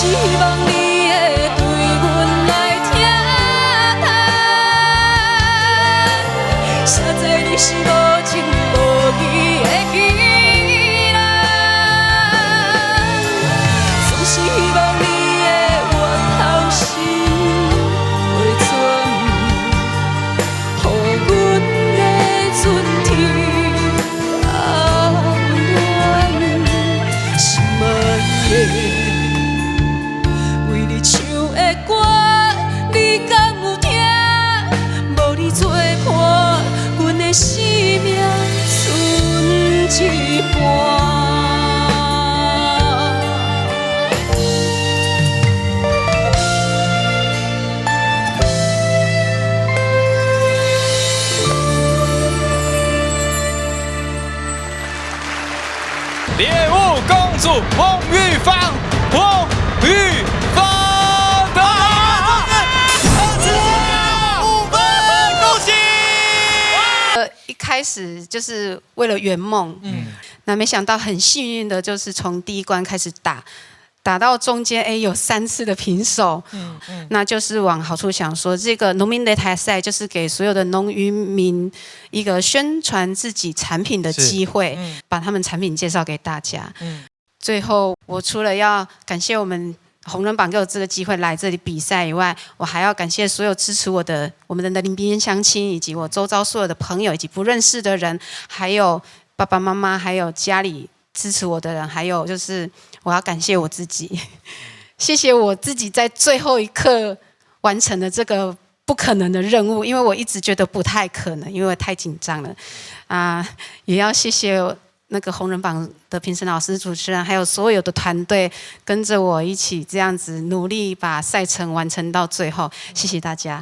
希望你会对阮来疼惜，实在你是无情无义的伊人，总是希望你会回头心回转，予阮的春天啊温暖心爱的。为你唱的歌，你敢有听？无你作伴，阮的生命剩一半。猎物公主翁玉芳，翁玉芳得5分，恭喜！一开始就是为了圆梦，那没想到很幸运的，就是从第一关开始打到中间，有3次的平手，那就是往好处想说，这个农民擂台赛就是给所有的农渔民一个宣传自己产品的机会，把他们产品介绍给大家。最后，我除了要感谢我们红人榜给我这个机会来这里比赛以外，我还要感谢所有支持我们的邻边乡亲，以及我周遭所有的朋友，以及不认识的人，还有爸爸妈妈，还有家里支持我的人，还有就是我要感谢我自己，谢谢我自己在最后一刻完成了这个不可能的任务，因为我一直觉得不太可能，因为我太紧张了也要谢谢那个红人榜的评审老师、主持人，还有所有的团队跟着我一起这样子努力把赛程完成到最后，谢谢大家。